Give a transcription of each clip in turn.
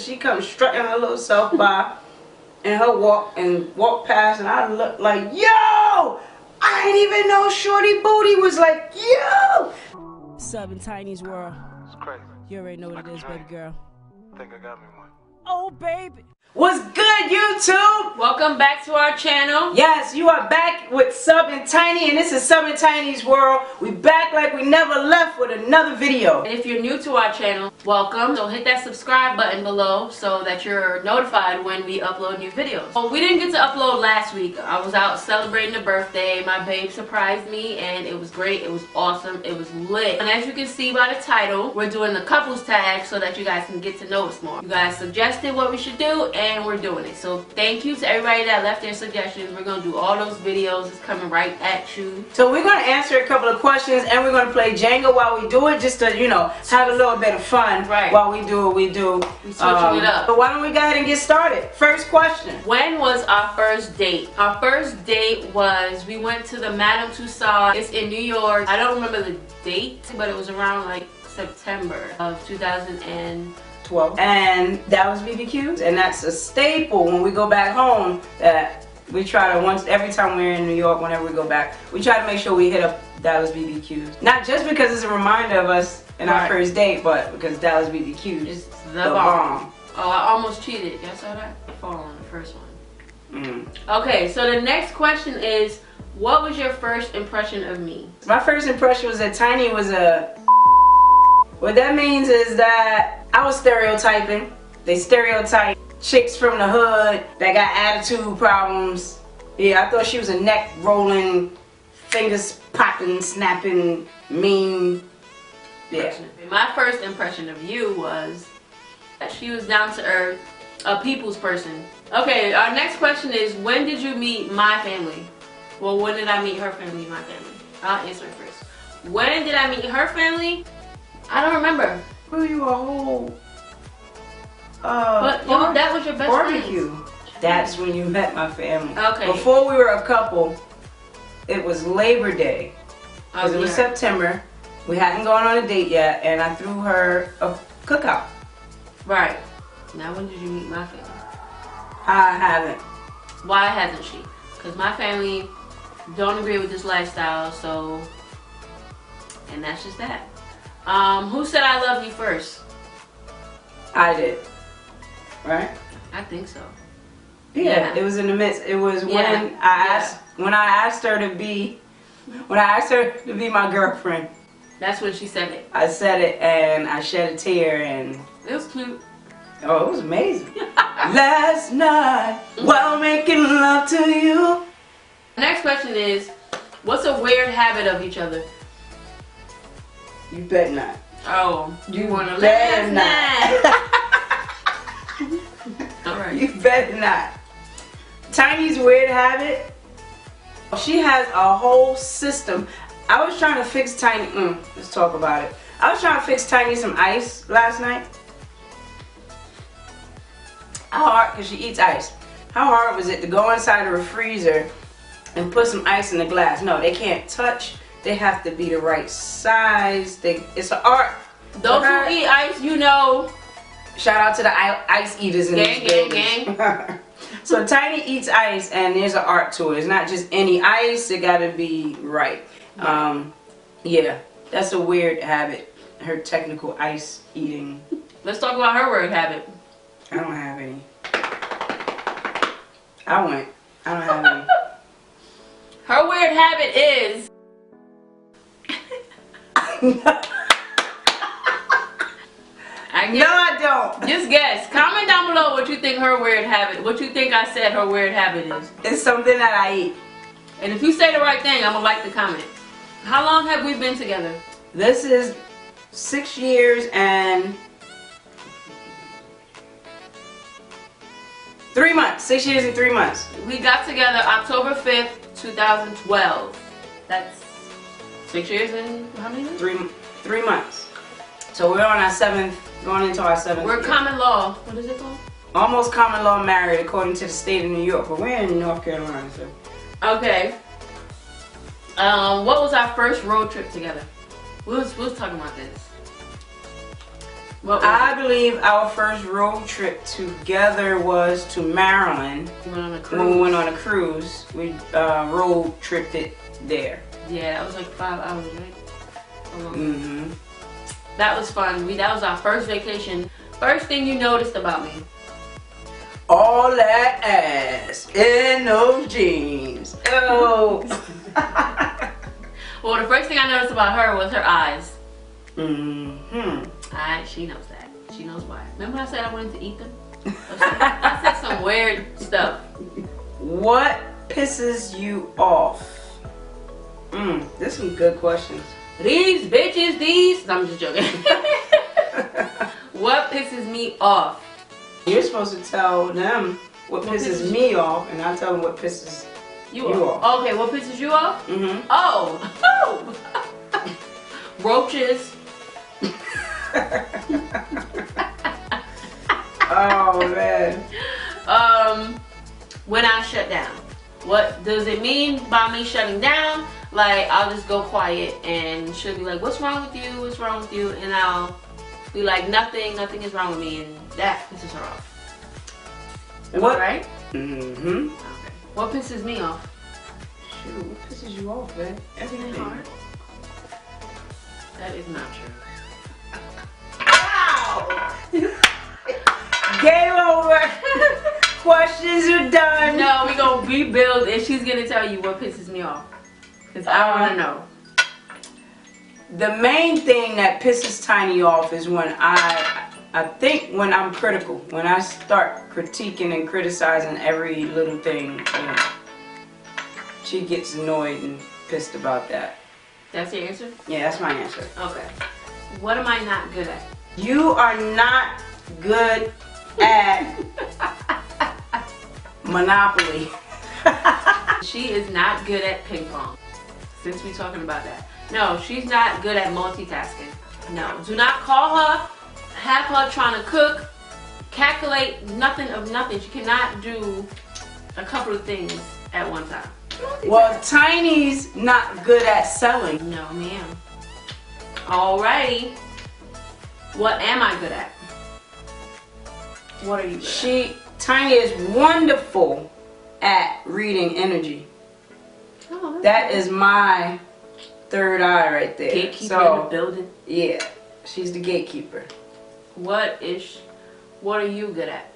she comes strutting her little self by and her walk past, and I look like, yo! I ain't even know Shorty Booty was like, yo! Sub in Tiny's world. It's crazy. You already know what it is, baby girl. Think I got me one. Oh, baby. What's good, YouTube? Welcome back to our channel. Yes, you are back with Sub and Tiny, and this is Sub and Tiny's world. We back like we never left with another video. And if you're new to our channel, welcome. So hit that subscribe button below so that you're notified when we upload new videos. Well, we didn't get to upload last week. I was out celebrating a birthday. My babe surprised me and it was great. It was awesome. It was lit. And as you can see by the title, we're doing the couples tag so that you guys can get to know us more. You guys suggested what we should do and we're doing it. So thank you to everybody that left their suggestions. We're going to do all those videos. It's coming right at you. So we're going to answer a couple of questions and we're going to play Jenga while we do it, just to, you know, have a little bit of fun while we do what we do. We switching it up. So why don't we go ahead and get started? First question. When was our first date? Our first date was, we went to the Madame Tussauds. It's in New York. I don't remember the date, but it was around like September of 2012. And that was BBQs, and that's a staple when we go back home that we try to, every time we're in New York, whenever we go back, we try to make sure we hit up Dallas BBQs. Not just because it's a reminder of us in our first date, but because Dallas BBQs is the bomb. Oh, I almost cheated. Y'all saw that? I fall on the first one. Okay, so the next question is, what was your first impression of me? My first impression was that Tiny was a... What that means is that I was stereotyping. They stereotype chicks from the hood that got attitude problems. Yeah, I thought she was a neck rolling, fingers popping, snapping, mean. Yeah. My first impression of you was that she was down to earth, a people's person. Okay, our next question is, when did you meet my family? Well, when did I meet her family, my family? I'll answer it first. When did I meet her family? I don't remember. Well, you a whole but that was your best barbecue. friend. That's when you met my family. Okay. Before we were a couple, it was Labor Day. Because it was September. We hadn't gone on a date yet, and I threw her a cookout. Right. Now, when did you meet my family? I haven't. Why hasn't she? Because my family don't agree with this lifestyle, so... And that's just that. Who said I love you first? I did. Right? I think so. Yeah, it was in the midst. It was when I asked her to be my girlfriend. That's when she said it. I said it and I shed a tear and it was cute. Oh, it was amazing. Last night while making love to you. Next question is, what's a weird habit of each other? You bet not. Oh, you want to bet not. Alright. You better not. Tiny's weird habit, she has a whole system. I was trying to fix Tiny, let's talk about it. I was trying to fix Tiny some ice last night. How hard, because she eats ice. How hard was it to go inside of a freezer and put some ice in the glass? No, they can't touch. They have to be the right size. It's an art. Those who eat ice, you know. Shout out to the ice eaters in this building. Gang. So Tiny eats ice, and there's an art to it. It's not just any ice. It gotta be right. Yeah, that's a weird habit. Her technical ice eating. Let's talk about her weird habit. I don't have any. I don't have any. Her weird habit is... No, I don't. Just guess. Comment down below what you think her weird habit, what you think I said her weird habit is. It's something that I eat. And if you say the right thing, I'm gonna like the comment. How long have we been together? This is 6 years and 3 months. 6 years and 3 months. We got together October 5th, 2012. That's 6 years and how many months? 3 months. So we're on our 7th, going into our 7th We're year. common law. What is it called? Almost common law married according to the state of New York, but we're in North Carolina, so. Okay. What was our first road trip together? We was talking about this. What was I believe our first road trip together was to Maryland. it? Went on a When we cruise. went on a cruise, we road tripped it there. Yeah, that was like 5 hours, right? Mm-hmm. That was fun. That was our first vacation. First thing you noticed about me. All that ass in those jeans. Oh. Well, the first thing I noticed about her was her eyes. Mm-hmm. She knows that. She knows why. Remember I said I wanted to eat them? I said some weird stuff. What pisses you off? There's some good questions. These bitches, these. I'm just joking. What pisses me off? You're supposed to tell them what pisses me off, and I tell them what pisses You off. off. Okay, what pisses you off? Mm-hmm. Oh. Roaches. Oh man. When I shut down. What does it mean by me shutting down? Like, I'll just go quiet and she'll be like, what's wrong with you? What's wrong with you? And I'll be like, nothing is wrong with me, and that pisses her off. Am I right? Mm-hmm. Okay. What pisses me off? Shoot, what pisses you off, man? Everything. That is not true. Ow! Game over. Questions are done. No, we gonna rebuild and she's gonna tell you what pisses me off. Because I wanna know. The main thing that pisses Tiny off is when I think when I'm critical. When I start critiquing and criticizing every little thing, she gets annoyed and pissed about that. That's your answer? Yeah, that's my answer. Okay. What am I not good at? You are not good at Monopoly. She is not good at ping pong. Since we're talking about that. No, she's not good at multitasking. No. Do not call her, have her trying to cook, calculate nothing of nothing. She cannot do a couple of things at one time. Well, Tiny's not good at selling. No, ma'am. Alrighty. What am I good at? What are you good at? Tiny is wonderful at reading energy. Oh, That is my third eye right there. gatekeeper in the building. Yeah, she's the gatekeeper. What are you good at?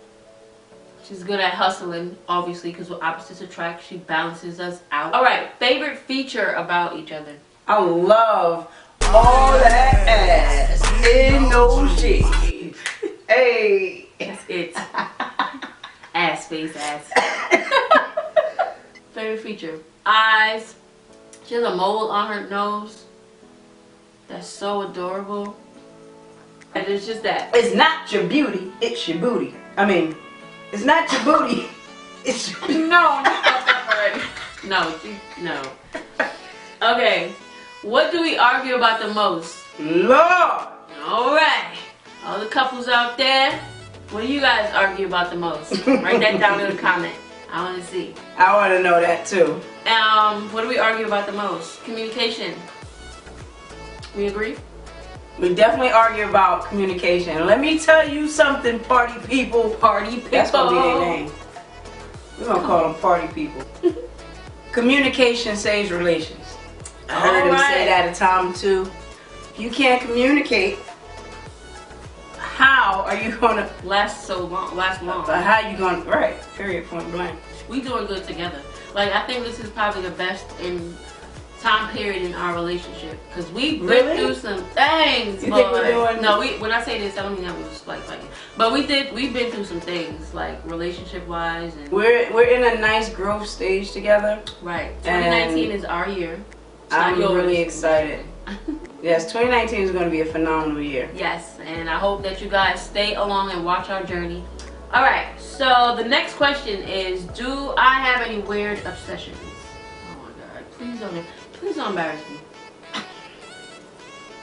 She's good at hustling, obviously, because we're opposites attract. She balances us out. Alright, favorite feature about each other. I love all that ass in those jeans. Hey. That's it. Ass face ass. Favorite feature. Eyes. She has a mole on her nose. That's so adorable. And it's just that. It's not your beauty, it's your booty. I mean, it's not your booty, it's your booty. No, no. Okay. What do we argue about the most? Lord. Alright. All the couples out there, what do you guys argue about the most? Write that down in the comment. I want to see. I want to know that too. What do we argue about the most? Communication. We agree? We definitely argue about communication. Let me tell you something, party people. Party people. That's going to be their name. We're going to call them party people. Communication saves relations. I heard him say that a time or two. If you can't communicate, how are you going to Last long. how you going to, right, period, point blank. We doing good together. Like, I think this is probably the best in time period in our relationship, because we've been through some things. You think we're doing? No, when I say this, I don't mean that we was like fighting, but we've been through some things, like relationship wise, and We're in a nice growth stage together. right. 2019 is our year. It's I'm not yours. really excited. Yes, 2019 is going to be a phenomenal year. Yes, and I hope that you guys stay along and watch our journey. Alright, so the next question is, do I have any weird obsessions? Oh my god, please don't embarrass me.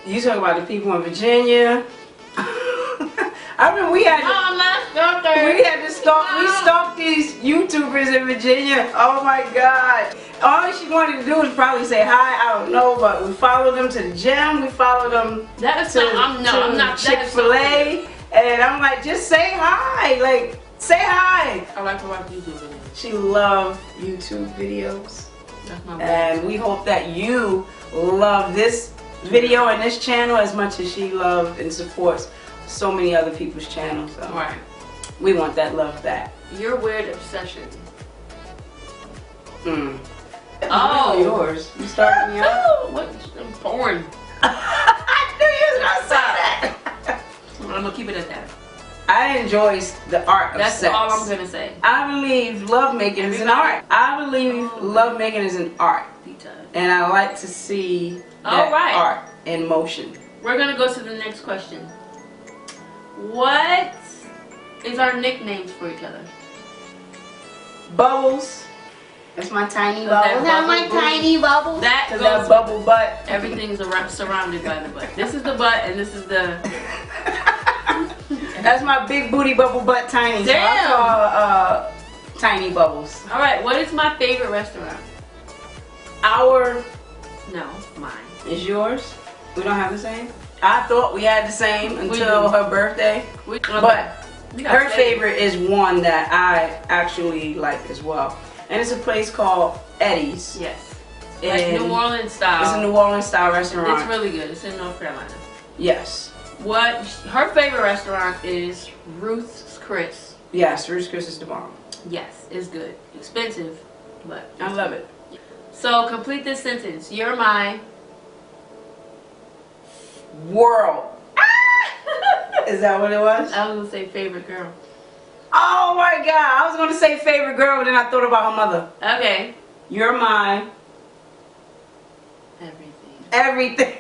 You talk about the people in Virginia. I mean, we We had to stalk. We stalked these YouTubers in Virginia. Oh my God! All she wanted to do was probably say hi. I don't know, but we followed them to the gym. We followed them I'm not Chick-fil-A, and I'm like, just say hi. Like, say hi. I like to watch YouTube videos. She loves YouTube videos, That's my and we hope that you love this video and this channel as much as she loves and supports so many other people's channels. So Right. we want that love back. Your weird obsession. Oh, yours. You starting me out? What? Porn. I knew you was gonna say that. I'm gonna keep it at that. I enjoy the art of That's sex. all I'm gonna say. I believe lovemaking is an art. I believe lovemaking is an art, and I like to see that art in motion. We're gonna go to the next question. What is our nicknames for each other? Bubbles. That's my tiny bubbles. That's my tiny bubbles. That goes that bubble butt. Everything's surrounded by the butt. This is the butt, and this is the. That's my big booty bubble butt tiny. Damn. So I call tiny bubbles. All right. What is my favorite restaurant? No, mine. Is yours? We don't have the same? I thought we had the same until her birthday. But her favorite is one that I actually like as well. And it's a place called Eddie's. Yes. Like New Orleans style. It's a New Orleans style restaurant. It's really good. It's in North Carolina. Yes. What her favorite restaurant is Ruth's Chris. Yes, Ruth's Chris is the bomb. Yes, it's good. Expensive, but I love it. So complete this sentence. You're my world. Is that what it was? I was gonna say favorite girl. Oh my God! I was gonna say favorite girl, but then I thought about her mother. Okay. You're my everything. Everything.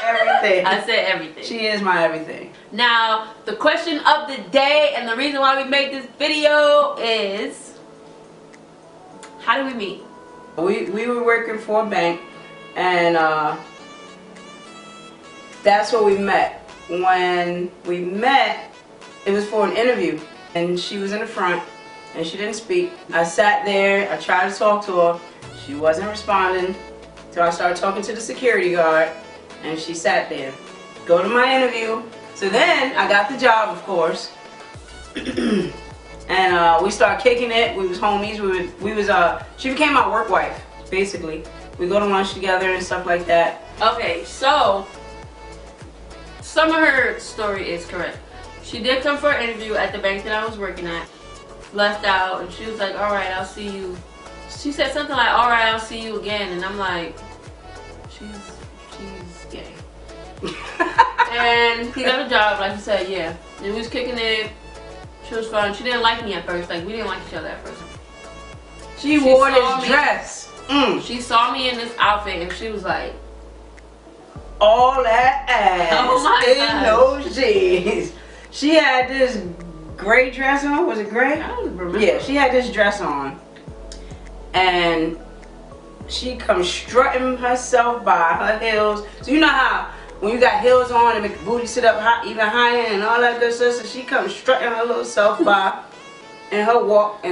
Everything. I said everything. She is my everything. Now, the question of the day and the reason why we made this video is, how did we meet? We were working for a bank, and that's where we met. When we met, it was for an interview, and she was in the front, and she didn't speak. I sat there, I tried to talk to her, she wasn't responding, so I started talking to the security guard, and she sat there. Go to my interview. So then I got the job, of course, and we started kicking it. We was homies. She became my work wife, basically. We go to lunch together and stuff like that. Okay, so some of her story is correct. She did come for an interview at the bank that I was working at. Left out, and she was like, "All right, I'll see you." She said something like, "All right, I'll see you again," and I'm like, she's gay. And he got a job, like you said, yeah. And we was kicking it. She was fun. She didn't like me at first. Like, we didn't like each other at first. She wore this dress. She saw me in this outfit, and she was like, all that ass in those jeans. She had this gray dress on. Was it gray? I don't remember. Yeah, she had this dress on. And she comes strutting herself by her heels. So you know how when you got heels on and make the booty sit up high, even higher and all that good stuff. So she comes strutting her little self by and her walk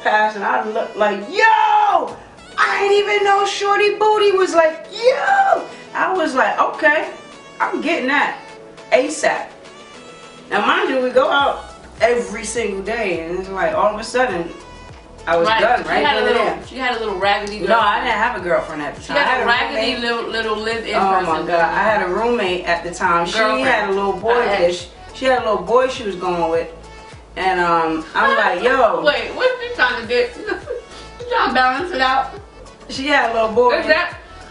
past, and I look like, yo! I didn't even know Shorty Booty was like, yo! I was like, okay, I'm getting that ASAP. Now mind you, we go out every single day, and it's like all of a sudden I was done right She had a little raggedy girlfriend. No, I didn't have a girlfriend at the time. She had a raggedy little live-in person. Oh my God, I had a roommate at the time. She had a little boy there. She had a little boy she was going with. And I'm like, yo. Wait, what are you trying to do? You trying to balance it out? She had a little boy.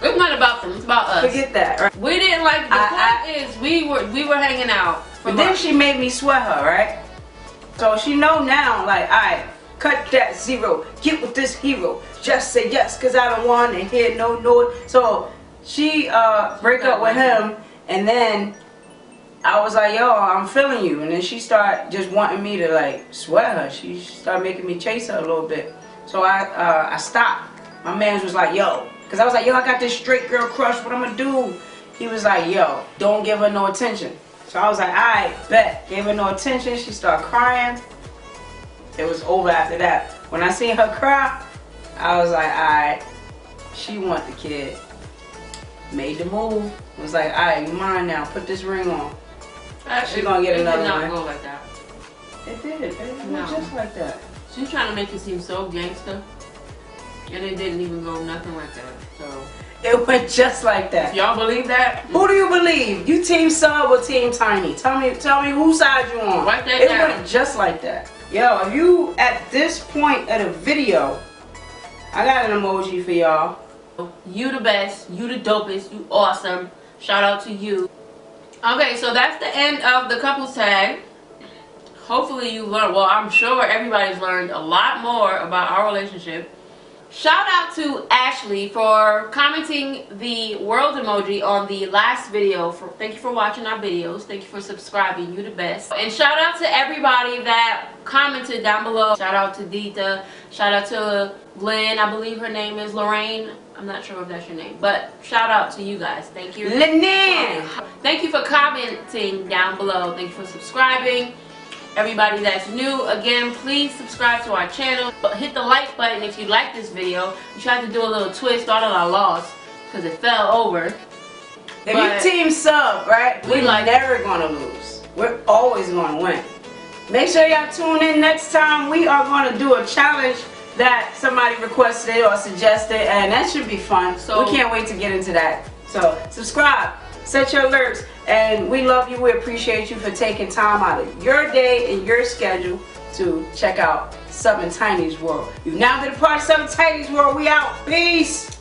It's not about them, it's about us. Forget that, right? We didn't like, the point is, we were hanging out. But then she made me sweat her, right? So she know now, like, alright, cut that zero, get with this hero, just say yes, cause I don't want to hear no. So she break up with him, and then I was like, yo, I'm feeling you. And then she started just wanting me to like sweat her. She started making me chase her a little bit. So I stopped. My man was like, yo, cause I was like, yo, I got this straight girl crush, what I'm gonna do? He was like, yo, don't give her no attention. So I was like, alright, bet. Gave her no attention. She started crying. it was over after that. When I seen her cry, I was like, alright, she want the kid. Made the move. Was like, alright, you mine now. Put this ring on. She gonna get another one. It did not go like that. It did. It went just like that. She was trying to make it seem so gangster, and it didn't even go nothing like that. So it went just like that. Y'all believe that? Who do you believe? You team Sub or team Tiny? Tell me whose side you on. Write that it down. Went just like that. Yo, if you at this point of the video, I got an emoji for y'all. You the best. You the dopest. You awesome. Shout out to you. Okay, so that's the end of the couples tag. Hopefully you learned, well, I'm sure everybody's learned a lot more about our relationship. Shout out to Ashley for commenting the world emoji on the last video. Thank you for watching our videos. Thank you for subscribing. You the best. And shout out to everybody that commented down below. Shout out to Dita. Shout out to Lynn. I believe her name is Lorraine. I'm not sure if that's your name, but shout out to you guys. Thank you. Lynn. Thank you for commenting down below. Thank you for subscribing. Everybody that's new, again, please subscribe to our channel. Hit the like button if you like this video. We tried to do a little twist, thought I lost because it fell over. If you team Sub, right, we're never gonna lose. We're always gonna win. Make sure y'all tune in next time. We are gonna do a challenge that somebody requested or suggested, and that should be fun. So we can't wait to get into that. So subscribe, set your alerts, and we love you. We appreciate you for taking time out of your day and your schedule to check out Sub and Tiny's World. You've now been a part of Sub and Tiny's World. We out. Peace.